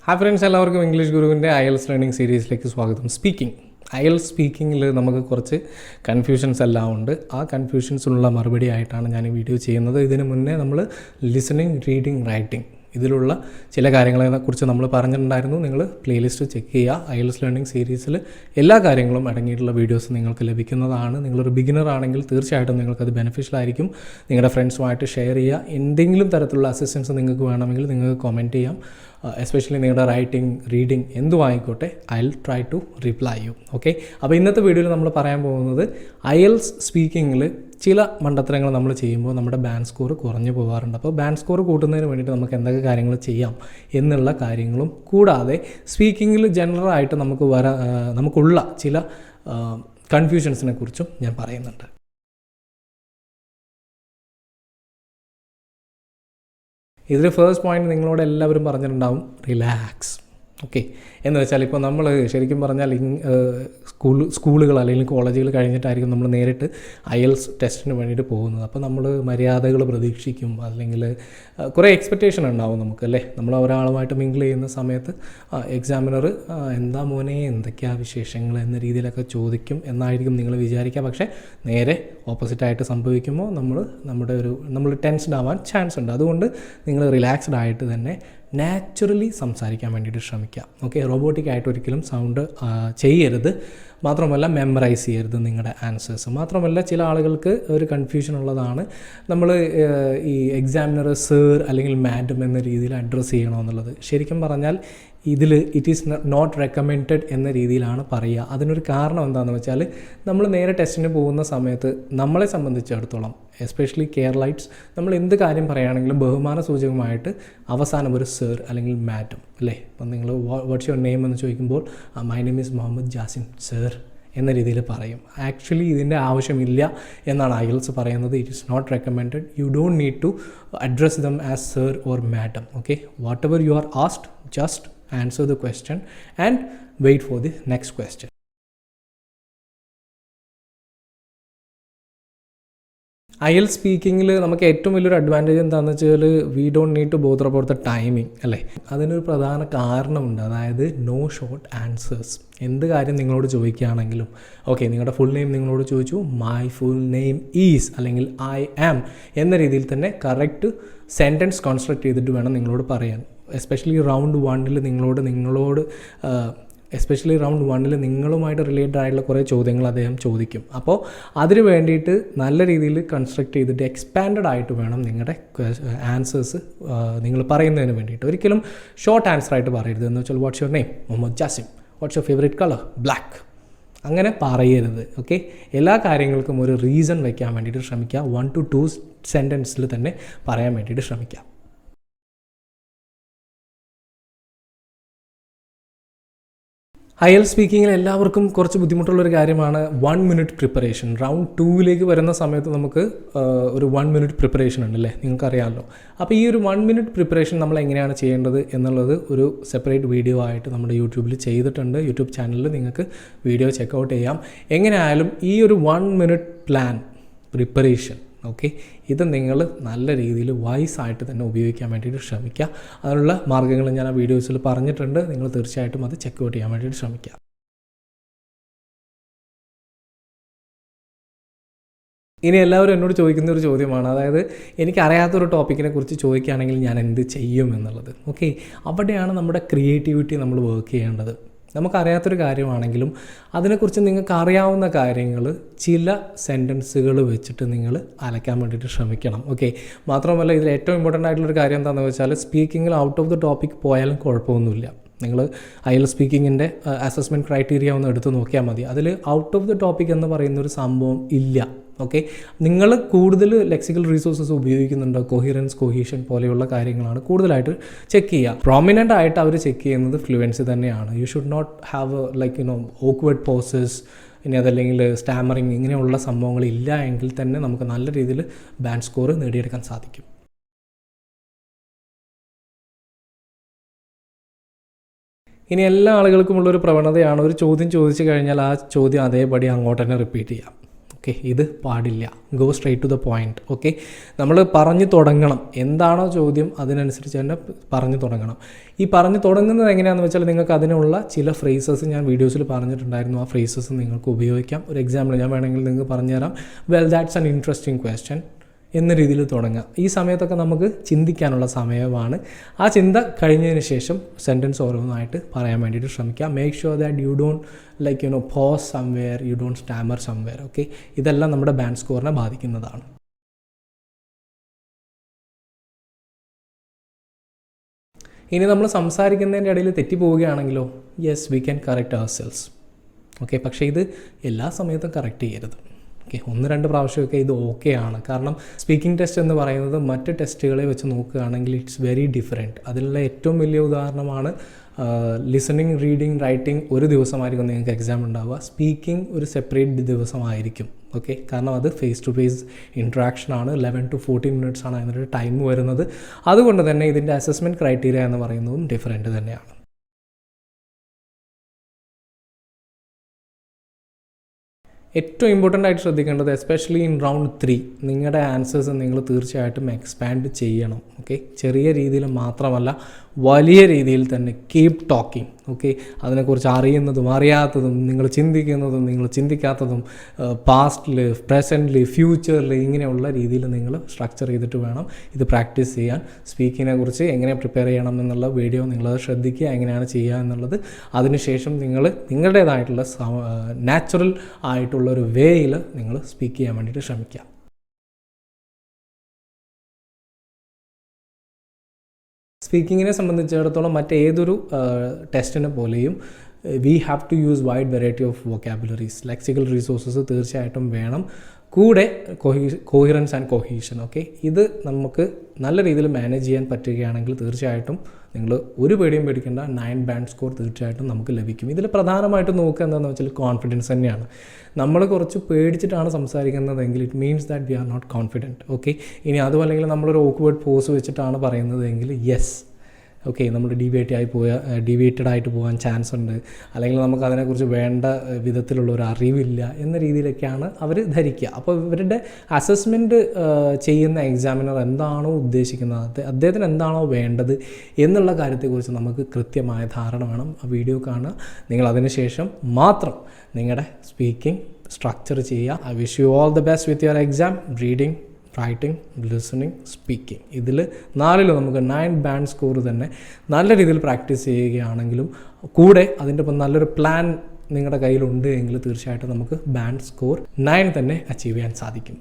Hi friends, എല്ലാവർക്കും English ഗുരുവിൻ്റെ IELTS learning സീരീസിലേക്ക് സ്വാഗതം. IELTS സ്പീക്കിങ്ങിൽ നമുക്ക് കുറച്ച് കൺഫ്യൂഷൻസ് എല്ലാം ഉണ്ട്. ആ കൺഫ്യൂഷൻസിനുള്ള മറുപടി ആയിട്ടാണ് ഞാൻ ഈ വീഡിയോ ചെയ്യുന്നത്. ഇതിന് മുന്നേ നമ്മൾ ലിസണിങ്, റീഡിങ്, റൈറ്റിംഗ് ഇതിലുള്ള ചില കാര്യങ്ങളെക്കുറിച്ച് നമ്മൾ പറഞ്ഞിട്ടുണ്ടായിരുന്നു. നിങ്ങൾ പ്ലേലിസ്റ്റ് ചെക്ക് ചെയ്യുക. IELTS ലേണിംഗ് സീരീസിൽ എല്ലാ കാര്യങ്ങളും അടങ്ങിയിട്ടുള്ള വീഡിയോസ് നിങ്ങൾക്ക് ലഭിക്കുന്നതാണ്. നിങ്ങളൊരു ബിഗിനർ ആണെങ്കിൽ തീർച്ചയായിട്ടും നിങ്ങൾക്കത് ബെനിഫിഷ്യൽ ആയിരിക്കും. നിങ്ങളുടെ ഫ്രണ്ട്സുമായിട്ട് ഷെയർ ചെയ്യുക. എന്തെങ്കിലും തരത്തിലുള്ള അസിസ്റ്റൻസ് നിങ്ങൾക്ക് വേണമെങ്കിൽ നിങ്ങൾക്ക് കമൻറ്റ് ചെയ്യാം. എസ്പെഷ്യലി നിങ്ങളുടെ റൈറ്റിംഗ്, റീഡിംഗ് എന്തും ആയിക്കോട്ടെ, I will try to reply you. Okay, അപ്പോൾ ഇന്നത്തെ വീഡിയോയിൽ നമ്മൾ പറയാൻ പോകുന്നത് IELTS സ്പീക്കിങ്ങിൽ ചില മണ്ടത്തരങ്ങൾ നമ്മൾ ചെയ്യുമ്പോൾ നമ്മുടെ ബാൻഡ് സ്കോർ കുറഞ്ഞു പോകാറുണ്ട്. അപ്പോൾ ബാൻഡ് സ്കോർ കൂട്ടുന്നതിന് വേണ്ടിയിട്ട് നമുക്ക് എന്തൊക്കെ കാര്യങ്ങൾ ചെയ്യാം എന്നുള്ള കാര്യങ്ങളും, കൂടാതെ സ്പീക്കിങ്ങിൽ ജനറലായിട്ട് നമുക്കുള്ള ചില കൺഫ്യൂഷൻസിനെ കുറിച്ചും ഞാൻ പറയുന്നുണ്ട്. ഇതിൽ ഫസ്റ്റ് പോയിന്റ് നിങ്ങളോട് എല്ലാവരും പറഞ്ഞിട്ടുണ്ടാവും, റിലാക്സ്. ഓക്കെ, എന്ന് വെച്ചാൽ ഇപ്പോൾ നമ്മൾ ശരിക്കും പറഞ്ഞാൽ സ്കൂളുകൾ അല്ലെങ്കിൽ കോളേജുകൾ കഴിഞ്ഞിട്ടായിരിക്കും നമ്മൾ നേരിട്ട് IELTS ടെസ്റ്റിന് വേണ്ടിയിട്ട് പോകുന്നത്. അപ്പോൾ നമ്മൾ മര്യാദകൾ പ്രതീക്ഷിക്കും, അല്ലെങ്കിൽ കുറേ എക്സ്പെക്റ്റേഷൻ ഉണ്ടാവും നമുക്ക്, അല്ലേ? നമ്മൾ ഒരാളുമായിട്ട് മിങ്കിൾ ചെയ്യുന്ന സമയത്ത് എക്സാമിനർ എന്താ മോനെ, എന്തൊക്കെയാണ് വിശേഷങ്ങൾ എന്ന രീതിയിലൊക്കെ ചോദിക്കും എന്നായിരിക്കും നിങ്ങൾ വിചാരിക്കുക. പക്ഷേ നേരെ ഓപ്പോസിറ്റായിട്ട് സംഭവിക്കുമ്പോൾ നമ്മൾ ടെൻസ്ഡ് ആവാൻ ചാൻസ് ഉണ്ട്. അതുകൊണ്ട് നിങ്ങൾ റിലാക്സ്ഡ് ആയിട്ട് തന്നെ നാച്ചുറലി സംസാരിക്കാൻ വേണ്ടിയിട്ട് ശ്രമിക്കുക. ഓക്കെ, റോബോട്ടിക് ആയിട്ട് ഒരിക്കലും സൗണ്ട് ചെയ്യരുത്. മാത്രമല്ല മെമ്മറൈസ് ചെയ്യരുത് നിങ്ങളുടെ ആൻസേഴ്സ്. മാത്രമല്ല ചില ആളുകൾക്ക് ഒരു കൺഫ്യൂഷൻ ഉള്ളതാണ്, നമ്മൾ ഈ എക്സാമിനർ സർ അല്ലെങ്കിൽ മാഡം എന്ന രീതിയിൽ അഡ്രസ്സ് ചെയ്യണമെന്നുള്ളത്. ശരിക്കും പറഞ്ഞാൽ ഇതിൽ ഇറ്റ് ഈസ് നോട്ട് റെക്കമെൻഡഡ് എന്ന രീതിയിലാണ് പറയുക. അതിനൊരു കാരണം എന്താണെന്ന് വെച്ചാൽ, നമ്മൾ നേരെ ടെസ്റ്റിന് പോകുന്ന സമയത്ത് നമ്മളെ സംബന്ധിച്ചിടത്തോളം, എസ്പെഷ്യലി കേരളൈറ്റ്സ്, നമ്മൾ എന്ത് കാര്യം പറയുകയാണെങ്കിലും ബഹുമാന സൂചകമായിട്ട് അവസാനം ഒരു സർ അല്ലെങ്കിൽ മാഡം, അല്ലേ? അപ്പം നിങ്ങൾ വാട്ട്സ് യുവർ നെയിം എന്ന് ചോദിക്കുമ്പോൾ my name is Muhammad Jasim sir എന്ന രീതിയിൽ പറയും. ആക്ച്വലി ഇതിൻ്റെ ആവശ്യമില്ല എന്നാണ് IELTS പറയുന്നത്. It is not recommended. You don't need to address them as sir or madam. Okay, whatever you are asked, just answer the question and wait for the next question. IELTS സ്പീക്കിങ്ങിൽ നമുക്ക് ഏറ്റവും വലിയൊരു advantage എന്താണെന്ന് വെച്ചാൽ, we don't need to bother about the timing, അല്ലേ? അതിനൊരു പ്രധാന കാരണമുണ്ട്, അതായത് നോ ഷോർട്ട് ആൻസേഴ്സ്. എന്ത് കാര്യം നിങ്ങളോട് ചോദിക്കുകയാണെങ്കിലും, ഓക്കെ, നിങ്ങളുടെ ഫുൾ നെയിം നിങ്ങളോട് ചോദിച്ചു, മൈ ഫുൾ നെയിം ഈസ് അല്ലെങ്കിൽ ഐ ആം എന്ന രീതിയിൽ തന്നെ കറക്റ്റ് സെൻറ്റൻസ് കൺസ്ട്രക്ട് ചെയ്തിട്ട് വേണം നിങ്ങളോട് പറയാൻ. എസ്പെഷ്യലി റൗണ്ട് വണ്ണിൽ നിങ്ങളുമായിട്ട് റിലേറ്റഡ് ആയിട്ടുള്ള കുറേ ചോദ്യങ്ങൾ അദ്ദേഹം ചോദിക്കും. അപ്പോൾ അതിന് വേണ്ടിയിട്ട് നല്ല രീതിയിൽ കൺസ്ട്രക്ട് ചെയ്തിട്ട് എക്സ്പാൻഡഡ് ആയിട്ട് വേണം നിങ്ങളുടെ ആൻസേഴ്സ് നിങ്ങൾ പറയുന്നതിന് വേണ്ടിയിട്ട്. ഒരിക്കലും ഷോർട്ട് ആൻസർ ആയിട്ട് പറയരുത്. എന്ന് വെച്ചാൽ what's your name, Muhammad Jasim. What's your favourite colour, black. അങ്ങനെ പറയരുത്. ഓക്കെ, എല്ലാ കാര്യങ്ങൾക്കും ഒരു റീസൺ വയ്ക്കാൻ വേണ്ടിയിട്ട് ശ്രമിക്കുക. 1 to 2 സെൻറ്റൻസിൽ തന്നെ പറയാൻ വേണ്ടിയിട്ട് ശ്രമിക്കുക. IELTS സ്പീക്കിങ്ങിൽ എല്ലാവർക്കും കുറച്ച് ബുദ്ധിമുട്ടുള്ളൊരു കാര്യമാണ് 1 minute പ്രിപ്പറേഷൻ. റൗണ്ട് 2 വരുന്ന സമയത്ത് നമുക്ക് ഒരു 1 minute പ്രിപ്പറേഷൻ ഉണ്ടല്ലേ, നിങ്ങൾക്കറിയാമല്ലോ. അപ്പോൾ ഈ ഒരു 1 minute പ്രിപ്പറേഷൻ നമ്മൾ എങ്ങനെയാണ് ചെയ്യേണ്ടത് എന്നുള്ളത് ഒരു സെപ്പറേറ്റ് വീഡിയോ ആയിട്ട് നമ്മുടെ യൂട്യൂബിൽ ചെയ്തിട്ടുണ്ട്. യൂട്യൂബ് ചാനലിൽ നിങ്ങൾക്ക് വീഡിയോ ചെക്കൗട്ട് ചെയ്യാം. എങ്ങനെയായാലും ഈ ഒരു 1 minute പ്ലാൻ പ്രിപ്പറേഷൻ, ഓക്കെ, ഇത് നിങ്ങൾ നല്ല രീതിയിൽ വൈസായിട്ട് തന്നെ ഉപയോഗിക്കാൻ വേണ്ടിയിട്ട് ശ്രമിക്കുക. അതിനുള്ള മാർഗ്ഗങ്ങൾ ഞാൻ ആ വീഡിയോസിൽ പറഞ്ഞിട്ടുണ്ട്. നിങ്ങൾ തീർച്ചയായിട്ടും അത് ചെക്കൗട്ട് ചെയ്യാൻ വേണ്ടിയിട്ട് ശ്രമിക്കുക. ഇനി എല്ലാവരും എന്നോട് ചോദിക്കുന്ന ഒരു ചോദ്യമാണ്, അതായത് എനിക്കറിയാത്തൊരു ടോപ്പിക്കിനെ കുറിച്ച് ചോദിക്കുകയാണെങ്കിൽ ഞാൻ എന്ത് ചെയ്യും എന്നുള്ളത്. ഓക്കെ, അവിടെയാണ് നമ്മുടെ ക്രിയേറ്റിവിറ്റി നമ്മൾ വർക്ക് ചെയ്യേണ്ടത്. നമുക്കറിയാത്തൊരു കാര്യമാണെങ്കിലും അതിനെക്കുറിച്ച് നിങ്ങൾക്ക് അറിയാവുന്ന കാര്യങ്ങൾ ചില സെൻറ്റൻസുകൾ വെച്ചിട്ട് നിങ്ങൾ അലക്കാൻ വേണ്ടിയിട്ട് ശ്രമിക്കണം. ഓക്കെ, മാത്രമല്ല ഇതിൽ ഏറ്റവും ഇമ്പോർട്ടൻ്റ് ആയിട്ടുള്ളൊരു കാര്യം എന്താണെന്ന് വെച്ചാൽ, സ്പീക്കിങ്ങിൽ ഔട്ട് ഓഫ് ദ ടോപ്പിക് പോയാലും കുഴപ്പമൊന്നുമില്ല. നിങ്ങൾ IELTS സ്പീക്കിങ്ങിൻ്റെ അസസ്മെൻറ്റ് ക്രൈറ്റീരിയ ഒന്ന് എടുത്ത് നോക്കിയാൽ മതി. അതിൽ ഔട്ട് ഓഫ് ദ ടോപ്പിക് എന്ന് പറയുന്നൊരു സംഭവം ഇല്ല. ഓക്കെ, നിങ്ങൾ കൂടുതൽ ലെക്സിക്കൽ റിസോഴ്സസ് ഉപയോഗിക്കുന്നുണ്ടോ, കൊഹിറൻസ്, കൊഹീഷൻ പോലെയുള്ള കാര്യങ്ങളാണ് കൂടുതലായിട്ട് ചെക്ക് ചെയ്യുക. പ്രോമിനൻ്റ് ആയിട്ട് അവർ ചെക്ക് ചെയ്യുന്നത് ഫ്ലുവൻസി തന്നെയാണ്. You should not have awkward pauses, ഇനി അതല്ലെങ്കിൽ സ്റ്റാമറിങ്, ഇങ്ങനെയുള്ള സംഭവങ്ങൾ ഇല്ല എങ്കിൽ തന്നെ നമുക്ക് നല്ല രീതിയിൽ ബാൻഡ് സ്കോർ നേടിയെടുക്കാൻ സാധിക്കും. ഇനി എല്ലാ ആളുകൾക്കുമുള്ളൊരു പ്രവണതയാണ്, ഒരു ചോദ്യം ചോദിച്ചു കഴിഞ്ഞാൽ ആ ചോദ്യം അതേപടി അങ്ങോട്ട് തന്നെ റിപ്പീറ്റ് ചെയ്യാം. ഓക്കെ, ഇത് പാടില്ല. Go straight to the point. Okay, നമ്മൾ പറഞ്ഞു തുടങ്ങണം. എന്താണോ ചോദ്യം അതിനനുസരിച്ച് തന്നെ പറഞ്ഞു തുടങ്ങണം. ഈ പറഞ്ഞു തുടങ്ങുന്നത് എങ്ങനെയാണെന്ന് വെച്ചാൽ നിങ്ങൾക്ക് അതിനുള്ള ചില ഫ്രേസസ് ഞാൻ വീഡിയോസിൽ പറഞ്ഞിട്ടുണ്ടായിരുന്നു. ആ ഫ്രേസസ് നിങ്ങൾക്ക് ഉപയോഗിക്കാം. ഒരു എക്സാമ്പിൾ ഞാൻ വേണമെങ്കിൽ നിങ്ങൾക്ക് പറഞ്ഞുതരാം. Well that's an interesting question എന്ന രീതിയിൽ തുടങ്ങുക. ഈ സമയത്തൊക്കെ നമുക്ക് ചിന്തിക്കാനുള്ള സമയമാണ്. ആ ചിന്ത കഴിഞ്ഞതിന് ശേഷം സെൻറ്റൻസ് ഓരോന്നായിട്ട് പറയാൻ വേണ്ടിയിട്ട് ശ്രമിക്കുക. Make sure that you don't pause somewhere, you don't stammer somewhere. Okay, ഇതെല്ലാം നമ്മുടെ ബാൻഡ് സ്കോറിനെ ബാധിക്കുന്നതാണ്. ഇനി നമ്മൾ സംസാരിക്കുന്നതിൻ്റെ ഇടയിൽ തെറ്റിപ്പോവുകയാണെങ്കിലോ, yes we can correct ourselves. Okay, പക്ഷേ ഇത് എല്ലാ സമയത്തും കറക്റ്റ് ചെയ്യരുത്. ഓക്കെ, 1-2 പ്രാവശ്യമൊക്കെ ഇത് ഓക്കെ ആണ്. കാരണം സ്പീക്കിംഗ് ടെസ്റ്റ് എന്ന് പറയുന്നത് മറ്റ് ടെസ്റ്റുകളെ വെച്ച് നോക്കുകയാണെങ്കിൽ ഇറ്റ്സ് വെരി ഡിഫറെൻറ്റ്. അതിലുള്ള ഏറ്റവും വലിയ ഉദാഹരണമാണ് ലിസണിങ്, റീഡിങ്, റൈറ്റിംഗ് ഒരു ദിവസമായിരിക്കും നിങ്ങൾക്ക് എക്സാം ഉണ്ടാവുക. സ്പീക്കിംഗ് ഒരു സെപ്പറേറ്റ് ദിവസമായിരിക്കും. ഓക്കെ, കാരണം അത് face to face ഇൻട്രാക്ഷനാണ്. 11 to 14 minutes ആണ് അതിനൊരു ടൈം വരുന്നത്. അതുകൊണ്ട് തന്നെ ഇതിൻ്റെ അസസ്മെൻറ്റ് ക്രൈറ്റീരിയ എന്ന് പറയുന്നതും ഡിഫറെൻറ്റ് തന്നെയാണ്. ഏറ്റവും ഇമ്പോർട്ടൻ്റ് ആയിട്ട് ശ്രദ്ധിക്കേണ്ടത് എസ്പെഷ്യലി ഇൻ റൗണ്ട് 3 നിങ്ങളുടെ ആൻസേഴ്സ് നിങ്ങൾ തീർച്ചയായിട്ടും എക്സ്പാൻഡ് ചെയ്യണം. ഓക്കെ, ചെറിയ രീതിയിൽ മാത്രമല്ല വലിയ രീതിയിൽ തന്നെ കീപ് ടോക്കിംഗ്. ഓക്കെ, അതിനെക്കുറിച്ച് അറിയുന്നതും അറിയാത്തതും നിങ്ങൾ ചിന്തിക്കുന്നതും നിങ്ങൾ ചിന്തിക്കാത്തതും പാസ്റ്റിൽ, പ്രസൻറ്റ്ലി, ഫ്യൂച്ചറിൽ ഇങ്ങനെയുള്ള രീതിയിൽ നിങ്ങൾ സ്ട്രക്ചർ ചെയ്തിട്ട് വേണം ഇത് പ്രാക്ടീസ് ചെയ്യാൻ. സ്പീക്കിങ്ങിനെ കുറിച്ച് എങ്ങനെ പ്രിപ്പയർ ചെയ്യണം എന്നുള്ള വീഡിയോ നിങ്ങളത് ശ്രദ്ധിക്കുക, എങ്ങനെയാണ് ചെയ്യുക എന്നുള്ളത്. അതിനുശേഷം നിങ്ങൾ നിങ്ങളുടേതായിട്ടുള്ള നാച്ചുറൽ ആയിട്ടുള്ളൊരു വേയിൽ നിങ്ങൾ സ്പീക്ക് ചെയ്യാൻ വേണ്ടിയിട്ട് ശ്രമിക്കുക. സ്പീക്കിങ്ങിനെ സംബന്ധിച്ചിടത്തോളം മറ്റേതൊരു ടെസ്റ്റിനെ പോലെയും we have to use wide variety of vocabularies. Lexical resources തീർച്ചയായിട്ടും വേണം. കൂടെ കോഹിറൻസ് ആൻഡ് കൊഹീഷൻ. ഓക്കെ, ഇത് നമുക്ക് നല്ല രീതിയിൽ മാനേജ് ചെയ്യാൻ പറ്റുകയാണെങ്കിൽ തീർച്ചയായിട്ടും നിങ്ങൾ ഒരു പേടിയും പേടിക്കേണ്ട 9 ബാൻഡ് സ്കോർ തീർച്ചയായിട്ടും നമുക്ക് ലഭിക്കും. ഇതിൽ പ്രധാനമായിട്ടും നോക്കുക എന്താണെന്ന് വെച്ചാൽ കോൺഫിഡൻസ് തന്നെയാണ്. നമ്മൾ കുറച്ച് പേടിച്ചിട്ടാണ് സംസാരിക്കുന്നതെങ്കിൽ it means that we are not confident. Okay, ഇനി അതും അല്ലെങ്കിൽ നമ്മളൊരു ഓക്വേർഡ് പോസ് വെച്ചിട്ടാണ് പറയുന്നതെങ്കിൽ യെസ്, ഓക്കെ, നമ്മൾ ഡീവിയേറ്റഡ് ആയിട്ട് പോകാൻ ചാൻസ് ഉണ്ട്, അല്ലെങ്കിൽ നമുക്ക് അതിനെക്കുറിച്ച് വേണ്ട വിധത്തിലുള്ള ഒരു അറിവില്ല എന്ന രീതിയിലൊക്കെയാണ് അവർ ധരിക്കുക. അപ്പോൾ ഇവരുടെ അസസ്മെൻറ്റ് ചെയ്യുന്ന എക്സാമിനർ എന്താണോ ഉദ്ദേശിക്കുന്നത്, അദ്ദേഹത്തിന് എന്താണോ വേണ്ടത് എന്നുള്ള കാര്യത്തെക്കുറിച്ച് നമുക്ക് കൃത്യമായ ധാരണ വേണം. ആ വീഡിയോ കാണുക, നിങ്ങൾ അതിന് ശേഷം മാത്രം നിങ്ങളുടെ സ്പീക്കിംഗ് സ്ട്രക്ചർ ചെയ്യുക. I wish you all the best with your exam. Reading, writing, listening, speaking, ഇതിൽ 4 നമുക്ക് 9 ബാൻഡ് സ്കോർ തന്നെ നല്ല രീതിയിൽ പ്രാക്ടീസ് ചെയ്യുകയാണെങ്കിലും കൂടെ അതിൻ്റെ ഒപ്പം നല്ലൊരു പ്ലാൻ നിങ്ങളുടെ കയ്യിലുണ്ട് എങ്കിൽ തീർച്ചയായിട്ടും നമുക്ക് ബാൻഡ് സ്കോർ 9 തന്നെ അച്ചീവ് ചെയ്യാൻ സാധിക്കും.